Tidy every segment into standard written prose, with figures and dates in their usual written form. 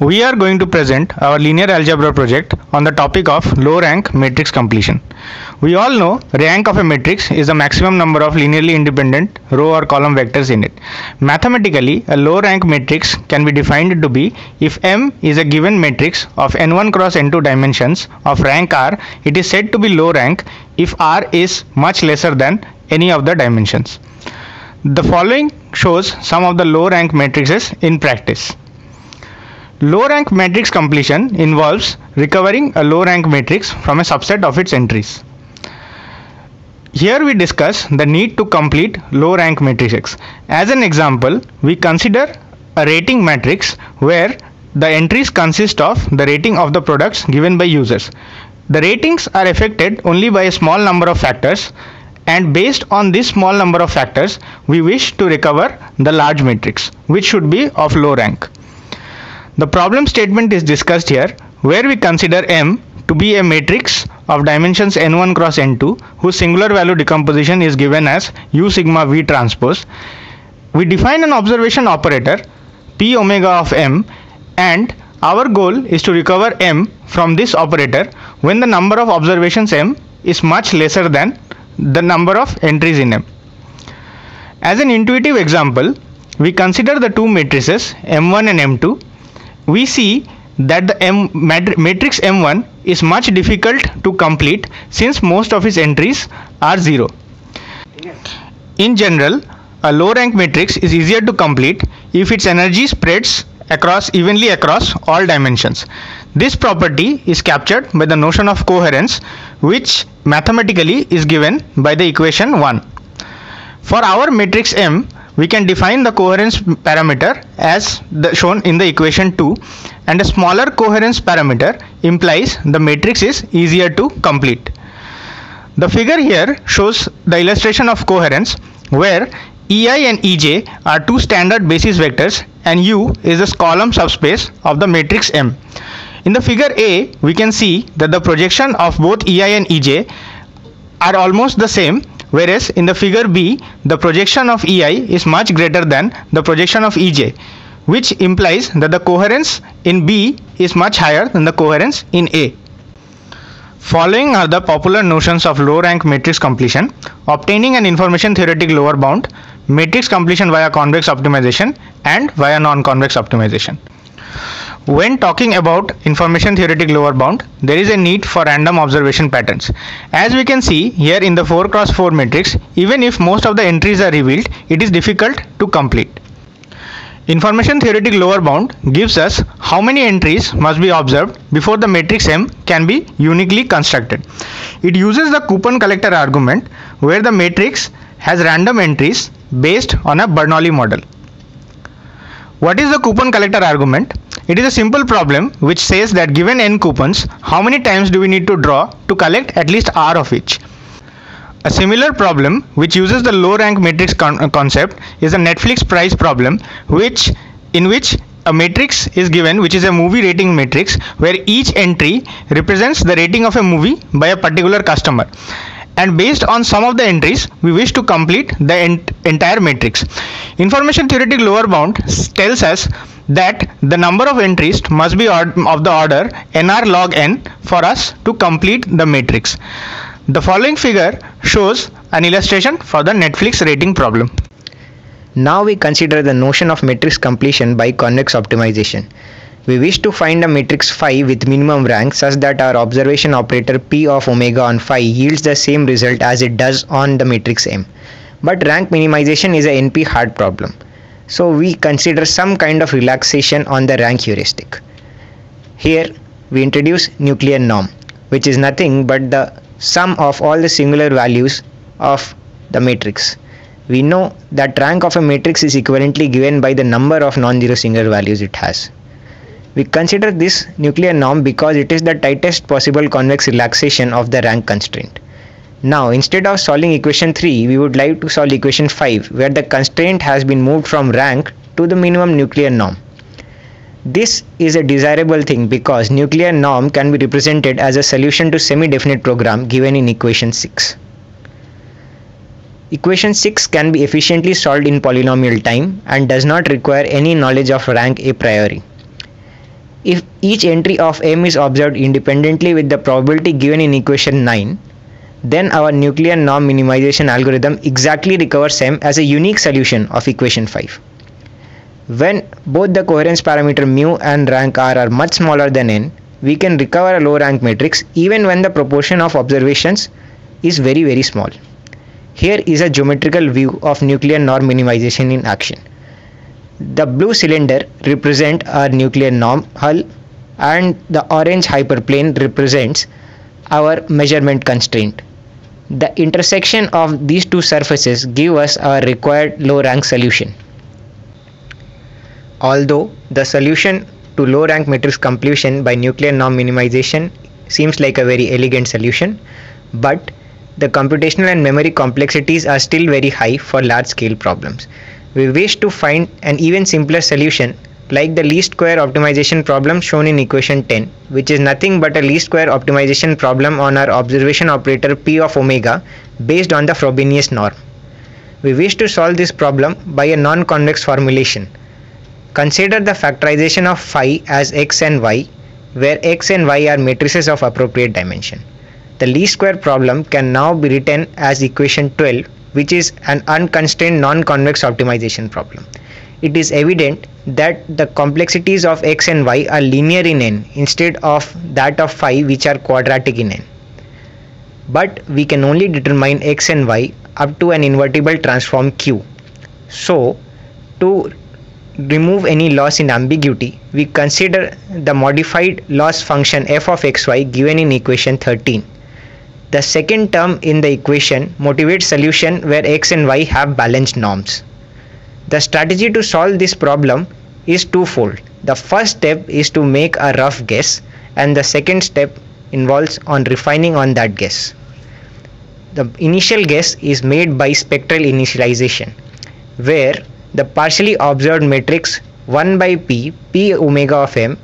We are going to present our linear algebra project on the topic of low rank matrix completion. We all know rank of a matrix is the maximum number of linearly independent row or column vectors in it. Mathematically, a low rank matrix can be defined to be if M is a given matrix of n1 cross n2 dimensions of rank R, it is said to be low rank if R is much lesser than any of the dimensions. The following shows some of the low rank matrices in practice. Low rank matrix completion involves recovering a low rank matrix from a subset of its entries. Here we discuss the need to complete low rank matrices. As an example, we consider a rating matrix where the entries consist of the rating of the products given by users. The ratings are affected only by a small number of factors, and based on this small number of factors, we wish to recover the large matrix, which should be of low rank. The problem statement is discussed here, where we consider M to be a matrix of dimensions n1 cross n2 whose singular value decomposition is given as U sigma V transpose. We define an observation operator P omega of M, and our goal is to recover M from this operator when the number of observations M is much lesser than the number of entries in M. As an intuitive example, we consider the two matrices M1 and M2. We see that the matrix M1 is much difficult to complete since most of its entries are 0. In general, a low rank matrix is easier to complete if its energy spreads evenly across all dimensions. This property is captured by the notion of coherence, which mathematically is given by the equation 1. For our matrix M, we can define the coherence parameter as shown in the equation 2, and a smaller coherence parameter implies the matrix is easier to complete. The figure here shows the illustration of coherence, where EI and EJ are two standard basis vectors and U is the column subspace of the matrix M. In the figure A, we can see that the projection of both EI and EJ are almost the same, whereas in the figure B, the projection of EI is much greater than the projection of EJ, which implies that the coherence in B is much higher than the coherence in A. Following are the popular notions of low rank matrix completion: obtaining an information theoretic lower bound, matrix completion via convex optimization, and via non-convex optimization. When talking about information theoretic lower bound, there is a need for random observation patterns. As we can see here in the 4 cross 4 matrix, even if most of the entries are revealed, it is difficult to complete. Information theoretic lower bound gives us how many entries must be observed before the matrix M can be uniquely constructed. It uses the coupon collector argument, where the matrix has random entries based on a Bernoulli model. What is the coupon collector argument? It is a simple problem which says that given n coupons, how many times do we need to draw to collect at least R of each? A similar problem which uses the low rank matrix concept is the Netflix price problem, in which a matrix is given which is a movie rating matrix, where each entry represents the rating of a movie by a particular customer, and based on some of the entries we wish to complete the entire matrix. Information theoretic lower bound tells us that the number of entries must be of the order nr log n for us to complete the matrix. The following figure shows an illustration for the Netflix rating problem. Now we consider the notion of matrix completion by convex optimization. We wish to find a matrix phi with minimum rank such that our observation operator P of omega on phi yields the same result as it does on the matrix M. But rank minimization is a NP hard problem. So we consider some kind of relaxation on the rank heuristic. Here we introduce nuclear norm, which is nothing but the sum of all the singular values of the matrix. We know that rank of a matrix is equivalently given by the number of non-zero singular values it has. We consider this nuclear norm because it is the tightest possible convex relaxation of the rank constraint. Now, instead of solving equation 3, we would like to solve equation 5, where the constraint has been moved from rank to the minimum nuclear norm. This is a desirable thing because nuclear norm can be represented as a solution to semi-definite program given in equation 6. Equation 6 can be efficiently solved in polynomial time and does not require any knowledge of rank a priori. If each entry of M is observed independently with the probability given in equation 9, then our nuclear norm minimization algorithm exactly recovers M as a unique solution of equation 5. When both the coherence parameter mu and rank R are much smaller than n, we can recover a low rank matrix even when the proportion of observations is very small. Here is a geometrical view of nuclear norm minimization in action. The blue cylinder represents our nuclear norm hull and the orange hyperplane represents our measurement constraint. The intersection of these two surfaces give us our required low rank solution. Although the solution to low rank matrix completion by nuclear norm minimization seems like a very elegant solution, but the computational and memory complexities are still very high for large scale problems. We wish to find an even simpler solution like the least square optimization problem shown in equation 10, which is nothing but a least square optimization problem on our observation operator P of omega based on the Frobenius norm. We wish to solve this problem by a non-convex formulation. Consider the factorization of phi as x and y, where x and y are matrices of appropriate dimension. The least square problem can now be written as equation 12, which is an unconstrained non-convex optimization problem. It is evident that the complexities of x and y are linear in n instead of that of phi, which are quadratic in n. But we can only determine x and y up to an invertible transform Q. So, to remove any loss in ambiguity, we consider the modified loss function f of xy given in equation 13. The second term in the equation motivates solution where x and y have balanced norms. The strategy to solve this problem is twofold. The first step is to make a rough guess, and the second step involves on refining on that guess. The initial guess is made by spectral initialization, where the partially observed matrix 1 by p omega of m,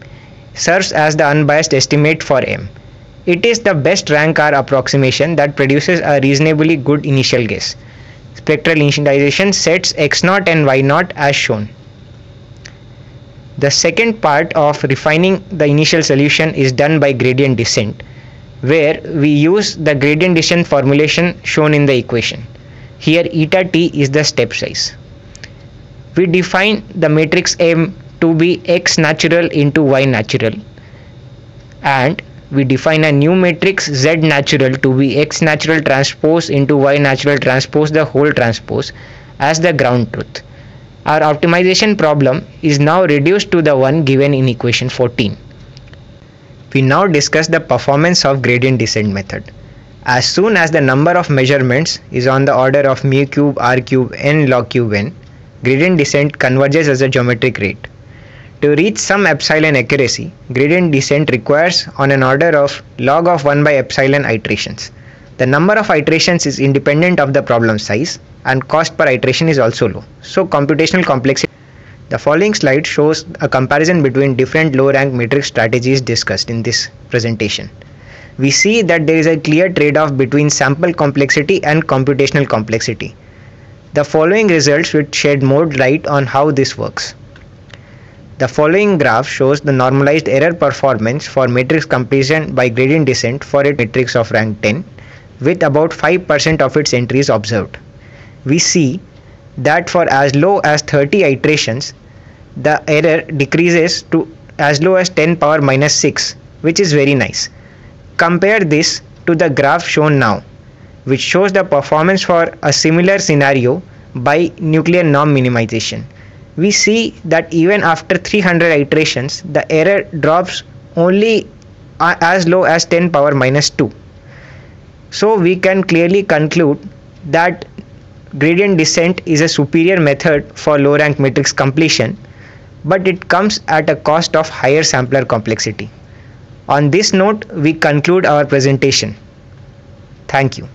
serves as the unbiased estimate for m. It is the best rank R approximation that produces a reasonably good initial guess. Spectral initialization sets x0 and y0 as shown. The second part of refining the initial solution is done by gradient descent, where we use the gradient descent formulation shown in the equation. Here eta t is the step size. We define the matrix M to be x natural into y natural, and we define a new matrix Z natural to be x natural transpose into y natural transpose the whole transpose as the ground truth. Our optimization problem is now reduced to the one given in equation 14. We now discuss the performance of gradient descent method. As soon as the number of measurements is on the order of mu cube r cube n log cube n, gradient descent converges as a geometric rate. To reach some epsilon accuracy, gradient descent requires on an order of log of 1 by epsilon iterations. The number of iterations is independent of the problem size, and cost per iteration is also low. So computational complexity. The following slide shows a comparison between different low rank matrix strategies discussed in this presentation. We see that there is a clear trade-off between sample complexity and computational complexity. The following results would shed more light on how this works. The following graph shows the normalized error performance for matrix completion by gradient descent for a matrix of rank 10 with about 5% of its entries observed. We see that for as low as 30 iterations, the error decreases to as low as 10 power minus 6, which is very nice. Compare this to the graph shown now, which shows the performance for a similar scenario by nuclear norm minimization. We see that even after 300 iterations, the error drops only as low as 10 power minus 2. So we can clearly conclude that gradient descent is a superior method for low rank matrix completion, but it comes at a cost of higher sampler complexity. On this note, we conclude our presentation. Thank you.